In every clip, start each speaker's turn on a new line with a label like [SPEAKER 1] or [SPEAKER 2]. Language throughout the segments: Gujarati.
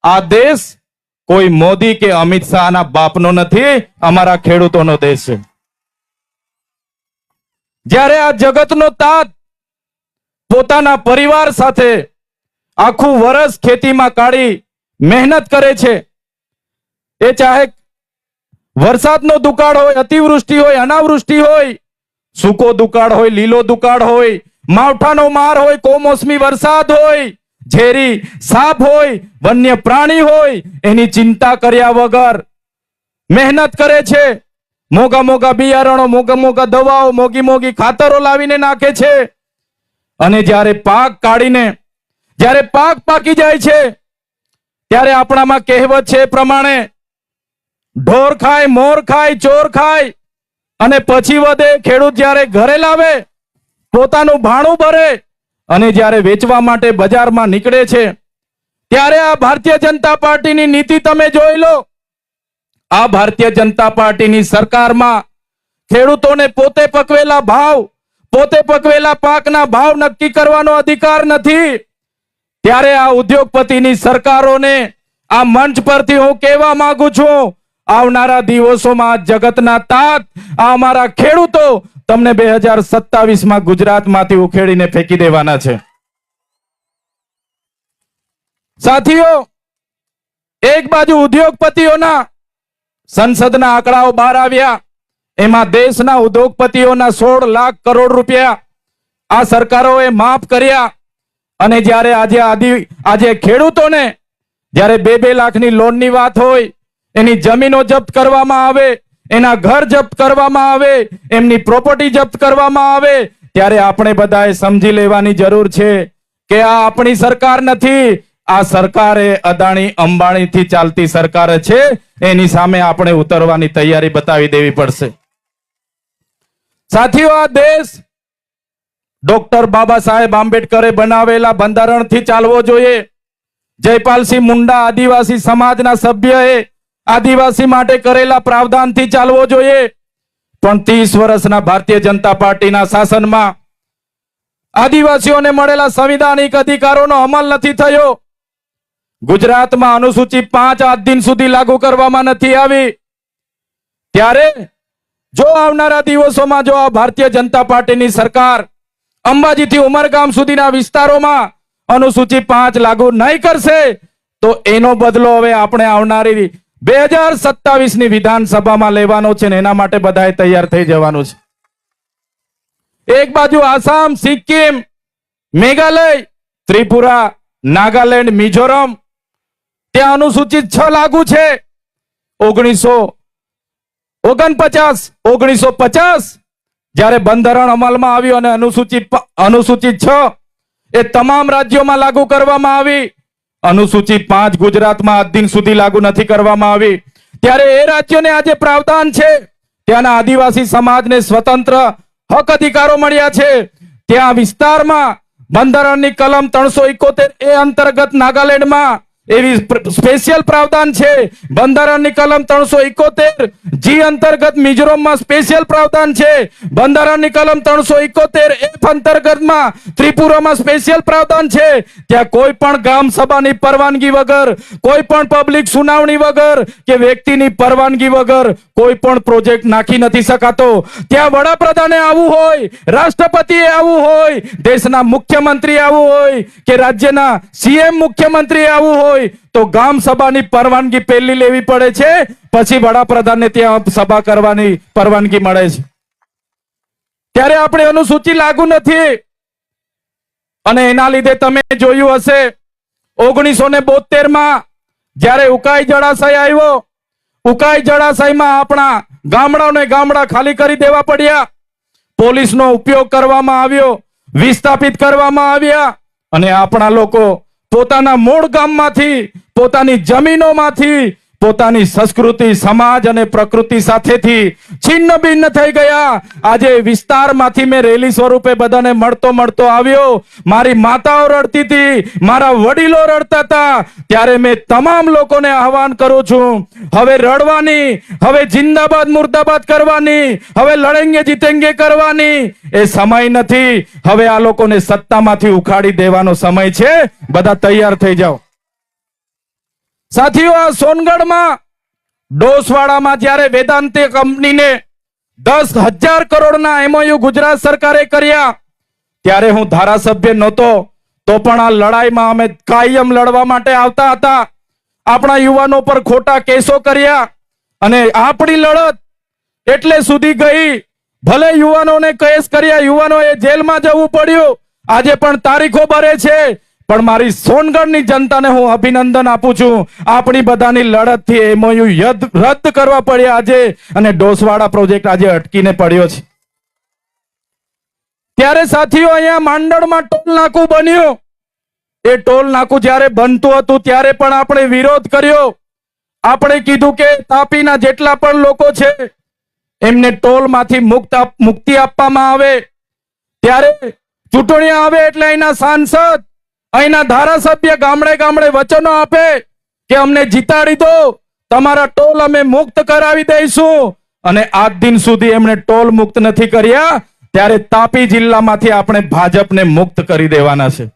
[SPEAKER 1] આ દેશ કોઈ મોદી કે અમિત શાહના બાપનો નથી, અમારા ખેડૂતોનો દેશ છે. જ્યારે આ જગતનો તાત પોતાના પરિવાર સાથે આખું વર્ષ ખેતીમાં કાઢી મહેનત કરે છે, એ ચાહે વરસાદનો દુકાળ હોય, અતિવૃષ્ટિ હોય, અનાવૃષ્ટિ હોય, સૂકો દુકાળ હોય, લીલો દુકાળ હોય, માવઠાનો માર હોય, કમોસમી વરસાદ હોય, ઝેરી સાપ હોય, વન્ય પ્રાણી હોય, એની ચિંતા કર્યા વગર મહેનત કરે છે. મોગા મોગા બિયારણો, મોગા મોગા દવાઓ, મોગી મોગી ખાતરો લાવીને નાખે છે. અને જ્યારે પાક કાઢીને જ્યારે પાક પાકી જાય છે, ત્યારે આપણામાં કહેવત છે એ પ્રમાણે ઢોર ખાય, મોર ખાય, ચોર ખાય, અને પછી વધે. ખેડૂત જ્યારે ઘરે લાવે, પોતાનું ભાણું ભરે અને જ્યારે વેચવા માટે બજારમાં નીકળે છે, ત્યારે આ ભારતીય જનતા પાર્ટીની નીતિ તમે જોઈ લો. આ ભારતીય જનતા પાર્ટીની સરકારમાં ખેડૂતોને પોતે પકવેલા ભાવ, પોતે પકવેલા પાકના ભાવ નક્કી કરવાનો અધિકાર નથી. ત્યારે આ ઉદ્યોગપતિની સરકારોને આ મંચ પરથી હું કહેવા માંગુ છું, આવનારા દિવસોમાં જગતના તાત આ અમારા ખેડૂતો તમને 2027માં ગુજરાતમાંથી ઉખેડીને ફેંકી દેવાના છે. સાથીઓ, એક બાજુ ઉદ્યોગપતિઓના સંસદના આંકડાઓ બહાર આવ્યા, એમાં દેશના ઉદ્યોગપતિઓના 16 લાખ કરોડ રૂપિયા આ સરકારોએ માફ કર્યા. અને જ્યારે આજે ખેડૂતોને જ્યારે 2-2 લાખની લોનની વાત હોય, એની જમીનો જપ્ત કરવામાં આવે, એના ઘર જપ્ત કરવામાં આવે, એમની પ્રોપર્ટી જપ્ત કરવામાં આવે, ત્યારે આપણે બધાએ સમજી લેવાની જરૂર છે કે આ આપણી સરકાર નથી, આ સરકાર એ અદાણી અંબાણીથી ચાલતી સરકાર છે. એની સામે આપણે ઉતરવાની તૈયારી બતાવી દેવી પડશે. સાથીઓ, આ દેશ ડોક્ટર બાબા સાહેબ આંબેડકરે બનાવેલા બંધારણથી ચાલવો જોઈએ. જયપાલસિંહ મુંડા આદિવાસી સમાજના સભ્યએ આદિવાસી માટે કરેલા પ્રાવધાનથી ચાલવો જોઈએ. પણ 30 વર્ષના ભારતીય જનતા પાર્ટીના શાસનમાં આદિવાસીઓને મળેલા સંવિધાનિક અધિકારોનો અમલ નથી થયો. ગુજરાતમાં અનુસૂચિ 5 આજ દિન સુધી લાગુ કરવામાં નથી આવી. ત્યારે જો આવનારા દિવસોમાં જો આ ભારતીય જનતા પાર્ટીની સરકાર અંબાજીથી ઉમરગામ સુધીના વિસ્તારોમાં અનુસૂચિ 5 લાગુ નહીં કરશે, તો એનો બદલો હવે આપણે આવનારી 2027ની વિધાનસભામાં લેવાનો છે, ને એના માટે બધાએ તૈયાર થઈ જવાનું છે. એક બાજુ આસામ, સિક્કિમ, મેઘાલય, ત્રિપુરા, નાગાલેન્ડ, મિઝોરમ, ત્યાં અનુસૂચિત 6 લાગુ છે. 1950 જ્યારે બંધારણ અમલમાં આવ્યું અને અનુસૂચિત 6 એ તમામ રાજ્યોમાં લાગુ કરવામાં આવી. અનુસૂચિત 5 ગુજરાતમાં આજ દિન સુધી લાગુ નથી કરવામાં આવી. ત્યારે એ રાજ્યોને આજે પ્રાવધાન છે, ત્યાંના આદિવાસી સમાજને સ્વતંત્ર હક અધિકારો મળ્યા છે. ત્યાં વિસ્તારમાં બંધારણની કલમ 371 એ અંતર્ગત નાગાલેન્ડમાં એવી સ્પેશિયલ પ્રાવધાન છે. બંધારણની કલમ 371 જી અંતર્ગત મિઝોરમમાં સ્પેશિયલ પ્રાવધાન છે. બંધારણની કલમ 371 એફ અંતર્ગતમાં ત્રિપુરામાં સ્પેશિયલ પ્રાવધાન છે. ત્યાં કોઈ પણ ગામ સભાની પરવાનગી વગર, કોઈ પણ પબ્લિક સુનાવણી વગર કે વ્યક્તિની પરવાનગી વગર કોઈ પણ પ્રોજેક્ટ નાખી નથી શકાતો. ત્યાં વડાપ્રધાને આવવું હોય, રાષ્ટ્રપતિએ આવવું હોય, દેશના મુખ્યમંત્રી આવવું હોય કે રાજ્યના સીએમ મુખ્યમંત્રી આવવું હોય, તો ગામ સભાની પરવાનગી પહેલી લેવી પડે છે, પછી વડાપ્રધાનને ત્યાં સભા કરવાની પરવાનગી મળે છે. ત્યારે આપણે અનુસૂચિ લાગુ નથી. અને એના લીધે તમે જોયું હશે 1972માં જ્યારે ઉકાઈ જળાશય આવ્યો, ઉકાઈ જળાશયમાં આપણા ગામડા ખાલી કરી દેવા પડ્યા. પોલીસનો ઉપયોગ કરવામાં આવ્યો, વિસ્થાપિત કરવામાં આવ્યા, અને આપણા લોકો પોતાના મૂળ ગામમાંથી, પોતાની જમીનોમાંથી, પોતાની સંસ્કૃતિ, સમાજ અને પ્રકૃતિ સાથેથી છિન્ન ભિન્ન થઈ ગયા. આજે વિસ્તારમાંથી મેં રેલી સ્વરૂપે બધાને મળતો આવ્યો. મારી માતાઓ રડતી હતી, મારા વડીલો રડતા હતા. ત્યારે મેં તમામ લોકોને આહવાન કરું છું, હવે રડવાની, હવે જિંદાબાદ મુર્દાબાદ કરવાની, હવે લડેંગે જીતેંગે કરવાની એ સમય નથી. હવે આ લોકોને સત્તામાંથી ઉખાડી દેવાનો સમય છે. બધા તૈયાર થઈ જાઓ. સાથીઓ, આ સોનગઢમાં ડોસવાડામાં જ્યારે વેદાંતે કંપનીને 10,000 કરોડના MOU ગુજરાત સરકારે કર્યા, ત્યારે હું ધારાસભ્ય નહોતો, તો પણ આ લડાઈમાં અમે કાયમ લડવા માટે આવતા હતા. આપણા યુવાનો પર ખોટા કેસો કર્યા અને આપણી લડત એટલે સુધી ગઈ. ભલે યુવાનોને કેસ કર્યા, યુવાનોએ જેલમાં જવું પડ્યું, આજે પણ તારીખો ભરે છે, પણ મારી સોનગઢની જનતાને હું અભિનંદન આપું છું. આપણી બધાની લડતથી MOU રદ કરવા પડ્યા આજે, અને ડોસવાડા પ્રોજેક્ટ આજે અટકીને પડ્યો છે. ત્યારે સાથીઓ, અહીંયા માંડળમાં ટોલ નાકું બન્યું. એ ટોલ નાકું જ્યારે બનતું હતું ત્યારે પણ આપણે વિરોધ કર્યો. આપણે કીધું કે તાપીના જેટલા પણ લોકો છે એમને ટોલમાંથી મુક્તિ આપવામાં આવે. ત્યારે ચૂંટણી આવે એટલે અહીંના સાંસદ, અહીંના ધારાસભ્ય ગામડે ગામડે વચનો આપે કે અમને જીતાડી દો, તમારા ટોલ અમે મુક્ત કરાવી દઈશું. અને આજ દિન સુધી એમણે ટોલ મુક્ત નથી કર્યા. ત્યારે તાપી જિલ્લામાંથી આપણે ભાજપને મુક્ત કરી દેવાના છે.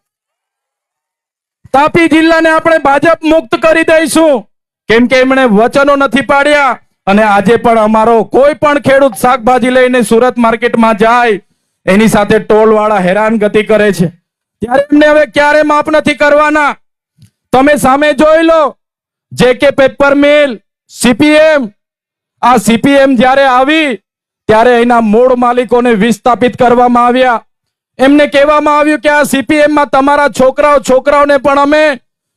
[SPEAKER 1] તાપી જિલ્લાને આપણે ભાજપ મુક્ત કરી દઈશું, કેમ કે એમણે વચનો નથી પાડ્યા. અને આજે પણ અમારો કોઈ પણ ખેડૂત શાકભાજી લઈને સુરત માર્કેટમાં જાય, એની સાથે ટોલ વાળા હેરાનગતિ કરે છે. ત્યારે એમને હવે ક્યારે માફ નથી કરવાના. તમે સામે જોઈ લો, JK પેપર મિલ, CPM. આ CPM જ્યારે આવી ત્યારે એના મૂળ માલિકોને વિસ્થાપિત કરવામાં આવ્યા. એમને કહેવામાં આવ્યું કે આ CPM માં તમારા છોકરાઓને પણ અમે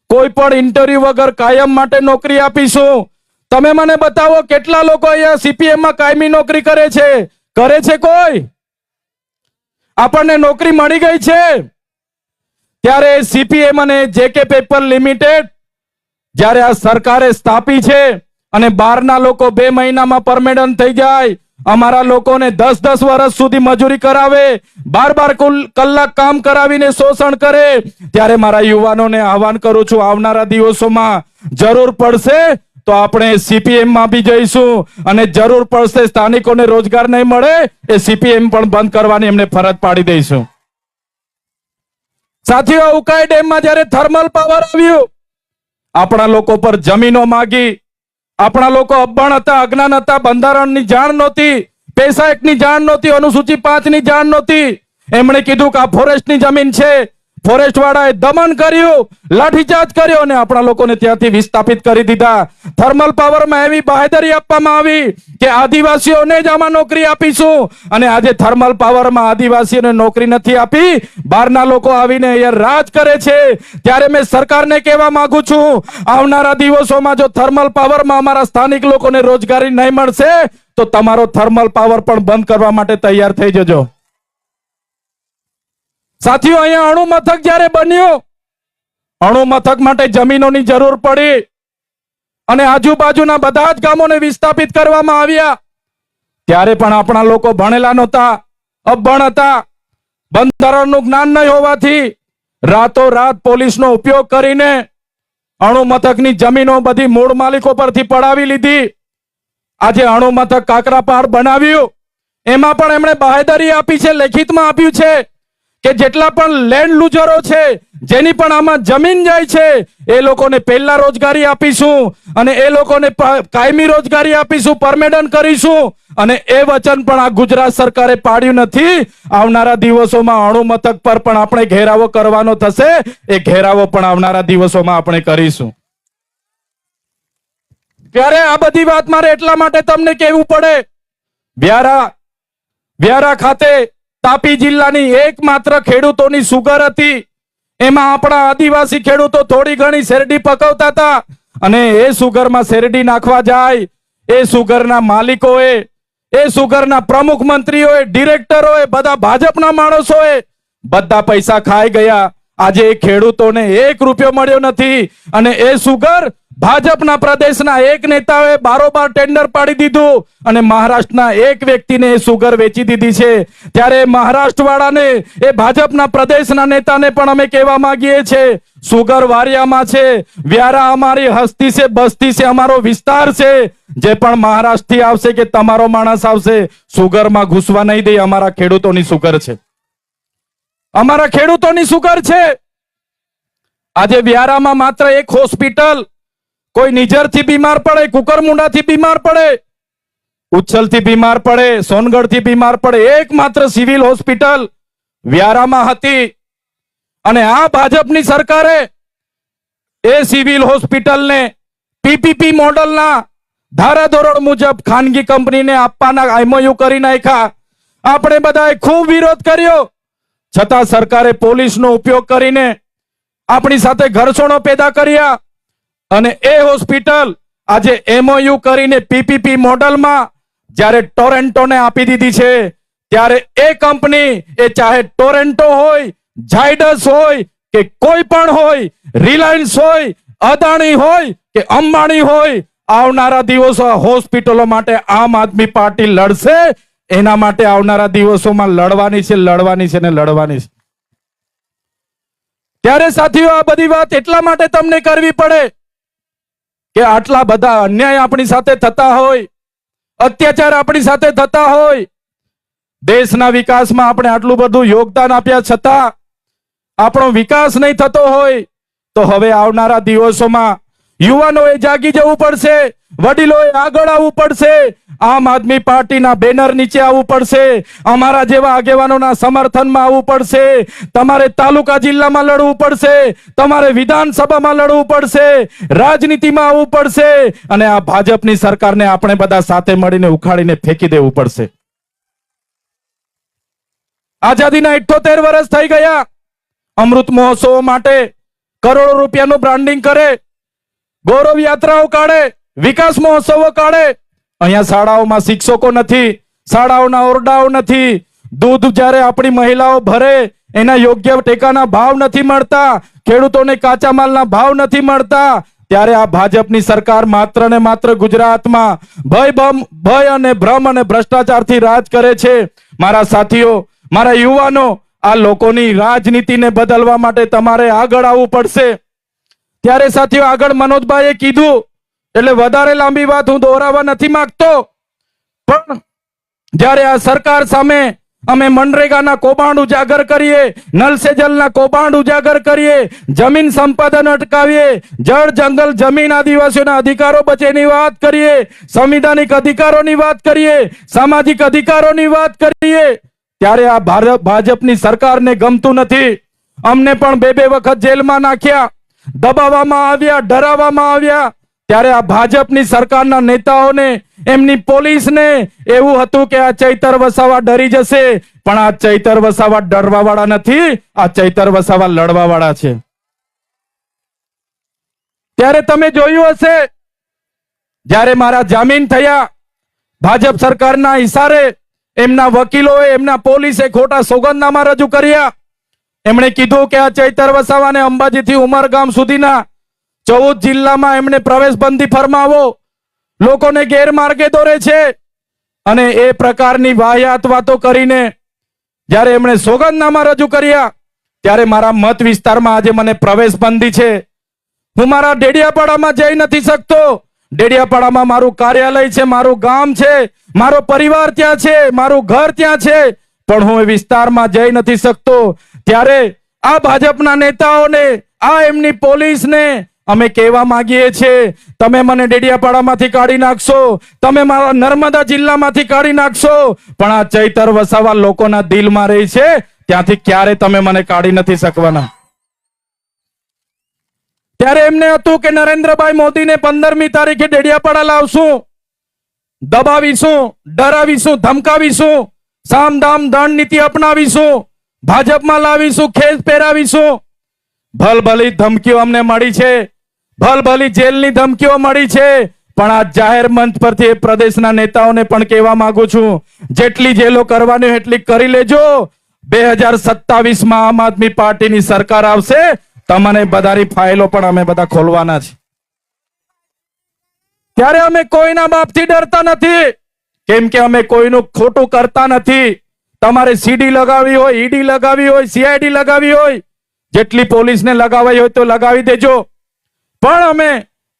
[SPEAKER 1] કોઈ પણ ઇન્ટરવ્યુ વગર કાયમ માટે નોકરી આપીશું. તમે મને બતાવો કેટલા લોકો અહીંયા CPM માં કાયમી નોકરી કરે છે? કોઈ? આપણને નોકરી મળી ગઈ છે? ત્યારે CPM અને JK પેપર લિમિટેડ જ્યારે આ સરકારે સ્થાપી છે અને બહારના લોકો 2 મહિનામાં પરમેનન્ટ થઈ જાય, અમારા લોકોને 10-10 વર્ષ સુધી મજૂરી કરાવે, 12 કલાક કામ કરાવીને શોષણ કરે, ત્યારે મારા યુવાનોને આહવાન કરું છું, આવનારા દિવસોમાં જરૂર પડશે તો આપણે CPM માં બી જઈશું, અને જરૂર પડશે સ્થાનિકોને રોજગાર નહીં મળે એ CPM પણ બંધ કરવાની એમને ફરજ પાડી દઈશું. સાથીઓ, ઉકાઈ ડેમમાં જ્યારે થર્મલ પાવર આવ્યું, આપણા લોકો પર જમીનો માંગી. આપણા લોકો અભણ હતા, અજ્ઞાન હતા, બંધારણની જાણ નહોતી, પૈસા એકની જાણ નહોતી, અનુસૂચિ 5 ની જાણ નહોતી. એમણે કીધું કે આ ફોરેસ્ટની જમીન છે. ફોરેસ્ટ વાળાએ દમન કર્યું, લાઠીચાર્જ કર્યો અને આપણા લોકોને ત્યાંથી વિસ્થાપિત કરી દીધા. થર્મલ પાવરમાં એવી બાહેધરી આપવામાં આવી કે આદિવાસીઓને જ આમાં નોકરી આપીશું, અને આજે થર્મલ પાવરમાં આદિવાસીઓને નોકરી નથી આપી, બહારના લોકો આવીને અહીંયા રાજ કરે છે. ત્યારે મેં સરકારને કહેવા માંગુ છું, આવનારા દિવસોમાં જો થર્મલ પાવરમાં અમારા સ્થાનિક લોકોને રોજગારી નહીં મળશે તો તમારો થર્મલ પાવર પણ બંધ કરવા માટે તૈયાર થઈ જજો. સાથીઓ, અહીંયા અણુ મથક જ્યારે બન્યું, અણુ મથક માટે જમીનોની જરૂર પડી અને આજુબાજુના બધા જ ગામોને વિસ્થાપિત કરવામાં આવ્યા. ત્યારે પણ આપણા લોકો ભણેલા નહોતા, અભણ હતા, બંધારણનું જ્ઞાન નહીં હોવાથી રાતોરાત પોલીસનો ઉપયોગ કરીને અણુ મથકની જમીનો બધી મૂળ માલિકો પરથી પડાવી લીધી. આજે અણુ મથક કાકરાપાડ બનાવ્યું, એમાં પણ એમણે બાહેધરી આપી છે, લેખિતમાં આપ્યું છે કે જેટલા પણ લેન્ડ લૂઝરો છે, જેની પણ આમાં જમીન જાય છે, એ લોકોને પહેલા રોજગારી આપીશું અને એ લોકોને કાયમી રોજગારી આપીશું, પરમેનન્ટ કરીશું. અને એ વચન પણ આ ગુજરાત સરકારે પાડ્યું નથી. આવનારા દિવસોમાં અણુ મથક પર પણ આપણે ઘેરાવો કરવાનો થશે. એ ઘેરાવો પણ આવનારા દિવસોમાં આપણે કરીશું. ત્યારે આ બધી વાત મારે એટલા માટે તમને કહેવું પડે, વ્યારા ખાતે તાપી જિલ્લાની એકમાત્ર ખેડૂતોની સુગર હતી. એમાં આપણા આદિવાસી ખેડૂતો થોડી ઘણી શેરડી પકવતા હતા, અને એ સુગરમાં શેરડી નાખવા જાય, એ સુગરના માલિકોએ, એ સુગરના પ્રમુખ મંત્રીઓએ, ડિરેક્ટરોએ, બધા ભાજપના માણસોએ બધા પૈસા ખાઈ ગયા. આજે એ ખેડૂતોને 1 રૂપિયો મળ્યો નથી, અને એ સુગર ભાજપના પ્રદેશના એક નેતાએ બારોબાર ટેન્ડર પાડી દીધું અને મહારાષ્ટ્રના એક વ્યક્તિને એ સુગર વેચી દીધી છે. ત્યારે મહારાષ્ટ્ર વાળાને, એ ભાજપના પ્રદેશના નેતાને પણ અમે કહેવા માંગીએ છીએ, સુગર વારિયામાં છે, વ્યારા અમારી હસ્તી છે, બસ્તી છે, અમારો વિસ્તાર છે. જે પણ મહારાષ્ટ્રથી આવશે કે તમારો માણસ આવશે, સુગરમાં ઘૂસવા નહીં દે. અમારા ખેડૂતોની સુગર છે, અમારા ખેડૂતોની સુગર છે. આજે વ્યારામાં માત્ર એક હોસ્પિટલ કોઈ નિઝરથી બીમાર પડે, કુકરમુંડાથી બીમાર પડે, ઉચ્છલથી બીમાર પડે, સોનગઢથી બીમાર પડે, એકમાત્ર સિવિલ હોસ્પિટલ વ્યારામાં હતી. અને આ ભાજપની સરકારે એ સિવિલ હોસ્પિટલને પીપીપી મોડલના ધારાધોરણ મુજબ ખાનગી કંપનીને આપવાના એમઓયુ કરી નાખ્યા. આપણે બધાએ ખૂબ વિરોધ કર્યો, છતાં સરકારે પોલીસનો ઉપયોગ કરીને આપણી સાથે ઘર્ષણો પેદા કર્યા અને એ હોસ્પિટલ આજે એમઓયુ કરીને પીપીપી મોડલમાં જ્યારે ટોરેન્ટોને આપી દીધી છે, ત્યારે એ કંપની, એ ચાહે ટોરેન્ટો હોય, ઝાયડસ હોય કે કોઈ પણ હોય, રિલાયન્સ હોય, અદાણી હોય કે અંબાણી હોય, આવનારા દિવસો હોસ્પિટલો માટે આમ આદમી પાર્ટી લડશે. એના માટે આવનારા દિવસોમાં લડવાની છે, લડવાની છે ને લડવાની છે. ત્યારે સાથીઓ, આ બધી વાત એટલા માટે તમને કરવી પડે કે આટલા બધા અન્યાય આપણી સાથે થતા હોય, અત્યાચાર આપણી સાથે થતા હોય, દેશના વિકાસમાં આપણે આટલું બધું યોગદાન આપ્યા છતાં આપણો વિકાસ નહીં થતો હોય, તો હવે આવનારા દિવસોમાં યુવાનોએ જાગી જવું પડશે, વડીલોએ આગળ આવવું પડશે, આમ આદમી પાર્ટીના બેનર નીચે આવવું પડશે, અમારા જેવા આગેવાનોના સમર્થનમાં આવવું પડશે, તમારે તાલુકા જિલ્લામાં લડવું પડશે, તમારે વિધાનસભામાં લડવું પડશે, રાજનીતિમાં આવવું પડશે અને આ ભાજપની સરકારને આપણે બધા સાથે મળીને ઉખાડીને ફેંકી દેવું પડશે. આઝાદીના 78 વર્ષ થઈ ગયા. અમૃત મહોત્સવ માટે કરોડો રૂપિયાનું બ્રાન્ડિંગ કરે, ગૌરવ યાત્રાઓ કાઢે, વિકાસ મહોત્સવો કાઢે. અહીંયા શાળાઓમાં શિક્ષકો નથી, શાળાઓના ઓરડાઓ નથી, દૂધ જ્યારે આપણી મહિલાઓ ભરે એના યોગ્ય ટેકાના ભાવ નથી મળતા, ખેડૂતોને કાચા માલના ભાવ નથી મળતા, ત્યારે આ ભાજપની સરકાર માત્ર ને માત્ર ગુજરાતમાં ભય અને ભ્રમ અને ભ્રષ્ટાચારથી રાજ કરે છે. મારા સાથીઓ, મારા યુવાનો, આ લોકોની રાજનીતિને બદલવા માટે તમારે આગળ આવવું પડશે. ત્યારે સાથીઓ, આગળ મનોજભાઈએ કીધું એટલે વધારે લાંબી વાત હું દોહરાવવા નથી માંગતો, પણ જ્યારે આ સરકાર સામે અમે મનરેગાના કૌભાંડ ઉજાગર કરીએ, નલ સે જલના કૌભાંડ ઉજાગર કરીએ, જમીન સંપાદન અટકાવીએ, જળ જંગલ જમીન આદિવાસીઓના અધિકારો બચેની વાત કરીએ, સંવિધાનિક અધિકારોની વાત કરીએ, સામાજિક અધિકારોની વાત કરીએ, ત્યારે આ ભાજપની સરકારને ગમતું નથી. અમને પણ બે વખત જેલમાં નાખ્યા, દબાવવામાં આવ્યા, ડરાવવામાં આવ્યા. ત્યારે આ ભાજપની સરકારના નેતાઓને, એમની પોલીસને એવું હતું કે આ ચૈતર વસાવા ડરી જશે, પણ આ ચૈતર વસાવા ડરવા વાળા નથી, આ ચૈતર વસાવા લડવા વાળા છે. ત્યારે તમે જોયું હશે, જ્યારે મારા જામીન થયા, ભાજપ સરકારના ઇશારે એમના વકીલોએ, એમના પોલીસે ખોટા સોગંદનામા રજૂ કર્યા. એમણે કીધું કે આ ચૈતર વસાવાને અંબાજીથી ઉમરગામ સુધીના 14 જિલ્લામાં એમણે પ્રવેશબંધી ફરમાવો, લોકોને ગેરમાર્ગે દોરે છે. અને એ પ્રકારની વાહિયાત વાતો કરીને જ્યારે એમણે સોગંદનામા રજૂ કર્યા, ત્યારે મારા મત વિસ્તારમાં આજે મને પ્રવેશબંધી છે. હું મારા ડેડિયાપાડામાં જઈ નથી શકતો. ડેડિયાપાડામાં મારું કાર્યાલય છે, મારું ગામ છે, મારો પરિવાર ત્યાં છે, મારું ઘર ત્યાં છે, પણ હું એ વિસ્તારમાં જઈ નથી શકતો. ત્યારે આ ભાજપના નેતાઓને, આ એમની પોલીસને અમે કહેવા માંગીએ છીએ, તમે મને ડેડિયાપાડામાંથી કાઢી નાખશો, તમે મારા નર્મદા જિલ્લામાંથી કાઢી નાખશો, પણ આ ચૈતર વસાવા લોકોના દિલમાં રહી છે, ત્યાંથી ક્યારે તમે મને કાઢી નથી શકવાના. ત્યારે એમને હતું કે નરેન્દ્રભાઈ મોદીને 15મી તારીખે ડેડિયાપાડા લાવશું, દબાવીશું, ડરાવીશું, ધમકાવીશું, સામ દામ દંડ નીતિ અપનાવીશું, ભાજપમાં લાવીશું, ખેસ પહેરાવીશું. ભલભલી ધમકીઓ અમને મળી છે, ભલભલી જેલની ધમકીઓ મળી છે, પણ આ જાહેર મંચ પરથી પ્રદેશના નેતાઓને પણ કહેવા માંગુ છું, જેટલી જેલો કરવાની એટલી કરી લેજો. 2027માં આમ આદમી પાર્ટીની સરકાર આવશે, તમને બધાની ફાઇલો પણ અમે બધા ખોલવાના છે. ત્યારે અમે કોઈના બાપથી ડરતા નથી, કેમ કે અમે કોઈનું ખોટું કરતા નથી. તમારે સીડી લગાવી હોય, ઈડી લગાવી હોય, સીઆઈડી લગાવી હોય, જેટલી પોલીસને લગાવી હોય તો લગાવી દેજો, પણ અમે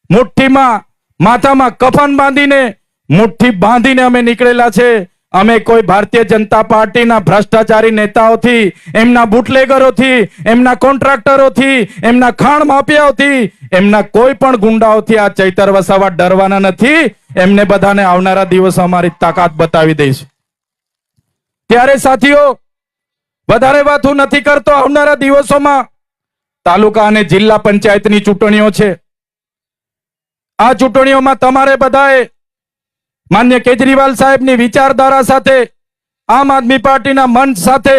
[SPEAKER 1] મુઠ્ઠીમાં, માથામાં કફન બાંધીને, મુઠ્ઠી બાંધીને અમે નીકળેલા છે. અમે કોઈ ભારતીય જનતા પાર્ટીના ભ્રષ્ટાચારી નેતાઓથી, એમના બુટલેગરોથી, એમના કોન્ટ્રાક્ટરોથી, એમના ખાણ માફિયાઓથી, એમના કોઈ પણ ગુંડાઓથી આ ચૈતર વસાવા ડરવાના નથી. એમને બધાને આવનારા દિવસો અમારી તાકાત બતાવી દઈશ. ત્યારે સાથીઓ, વધારે વાત હું નથી કરતો. આવનારા દિવસોમાં તાલુકા અને જિલ્લા પંચાયતની ચૂંટણીઓ છે. આ ચૂંટણીઓમાં તમારે બધાએ માન્ય કેજરીવાલ સાહેબની વિચારધારા સાથે, આમ આદમી પાર્ટીના મંચ સાથે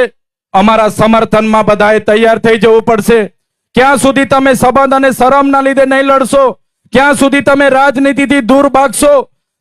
[SPEAKER 1] અમારા સમર્થનમાં બધાએ તૈયાર થઈ જવું પડશે. ક્યાં સુધી તમે સંબંધ અને શરમના લીધે નહીં લડશો, ક્યાં સુધી તમે રાજનીતિથી દૂર ભાગશો,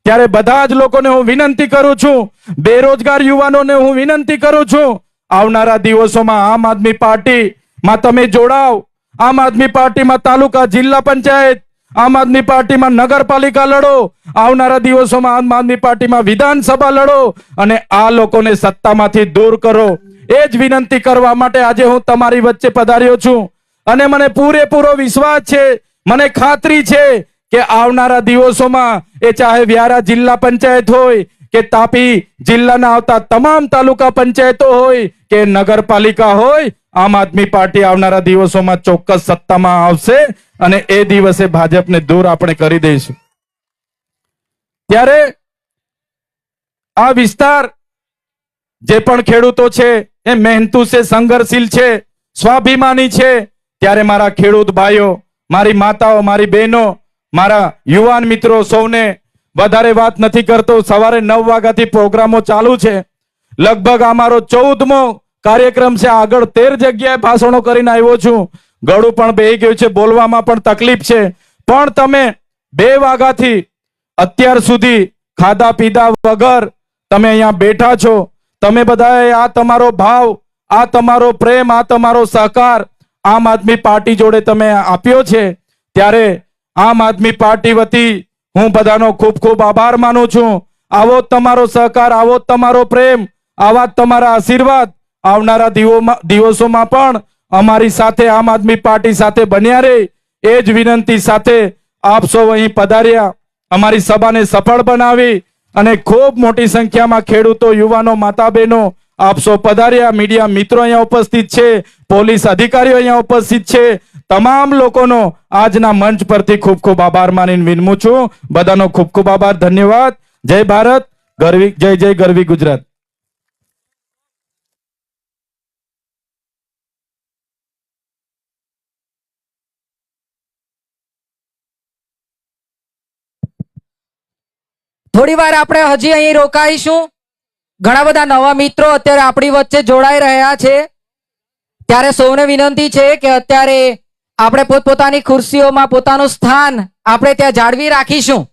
[SPEAKER 1] ત્યારે બધા જ લોકોને હું વિનંતી કરું છું, બેરોજગાર યુવાનોને હું વિનંતી કરું છું, આવનારા દિવસોમાં આમ આદમી પાર્ટીમાં તમે જોડાવ. આમ આદમી પાર્ટીમાં તાલુકા, જિલ્લા પંચાયત, આમ આદમી પાર્ટીમાં નગરપાલિકા લડો, આવનારા દિવસોમાં આમ આદમી પાર્ટીમાં વિધાનસભા લડો અને આ લોકોને સત્તામાંથી દૂર કરો. એ જ વિનંતી કરવા માટે આજે હું તમારી વચ્ચે પધાર્યો છું. અને મને પૂરેપૂરો વિશ્વાસ છે, મને ખાતરી છે કે આવનારા દિવસોમાં એ ચાહે વ્યારા જિલ્લા પંચાયત હોય કે તાપી જિલ્લાના આવતા તમામ તાલુકા પંચાયતો હોય કે નગરપાલિકા હોય, આમ આદમી પાર્ટી આવનારા દિવસોમાં ચોક્કસ સત્તામાં આવશે અને એ દિવસે ભાજપને દૂર આપણે કરી દઈશું. ત્યારે આ વિસ્તાર જે પણ ખેડૂતો છે એ મહેનતુ છે, સંઘર્ષશીલ છે, સ્વાભિમાની છે. ત્યારે મારા ખેડૂત ભાઈઓ, મારી માતાઓ, મારી બહેનો, મારા યુવાન મિત્રો, સૌને વધારે વાત નથી કરતો. સવારે 9 વાગ્યાથી પ્રોગ્રામો ચાલુ છે. લગભગ અમારો 14મો કાર્યક્રમ છે. આગળ 13 જગ્યાએ ભાષણો કરીને આવ્યો છું. ગળું પણ બેહી ગયું છે, બોલવામાં પણ તકલીફ છે. પણ તમે 2 વાગ્યાથી અત્યાર સુધી ખાધા પીધા વગર તમે અહીંયા બેઠા છો. તમે બધાએ આ તમારો ભાવ, આ તમારો પ્રેમ, આ તમારો સહકાર આમ આદમી પાર્ટી જોડે તમે આપ્યો છે. ત્યારે આમ આદમી પાર્ટી વતી હું બધાનો ખૂબ ખૂબ આભાર માનું છું. આવો જ તમારો સહકાર, આવો જ તમારો પ્રેમ, આવા જ તમારા આશીર્વાદ આવનારા દિવસોમાં પણ અમારી સાથે, આમ આદમી પાર્ટી સાથે બન્યા રહે. એ જ વિનંતી સાથે આપ સૌ અહીં પધાર્યા, અમારી સભાને સફળ બનાવી અને ખૂબ મોટી સંખ્યામાં ખેડૂતો, યુવાનો, માતા બહેનો આપ સૌ પધાર્યા. મીડિયા મિત્રો અહીંયા ઉપસ્થિત છે, પોલીસ અધિકારીઓ અહીંયા ઉપસ્થિત છે. તમામ લોકોનો આજના મંચ પરથી ખૂબ ખૂબ આભાર માનીને વિનમું છું. બધાનો ખૂબ ખૂબ આભાર, ધન્યવાદ. જય ભારત, ગરવી, જય જય ગરવી ગુજરાત.
[SPEAKER 2] થોડી વાર આપણે હજી અહીં રોકાઈશું. ઘણા બધા નવા મિત્રો અત્યારે આપણી વચ્ચે જોડાઈ રહ્યા છે. ત્યારે સૌને વિનંતી છે કે અત્યારે આપણે પોતપોતાની ખુરશીઓમાં પોતાનું સ્થાન આપણે ત્યાં જાળવી રાખીશું.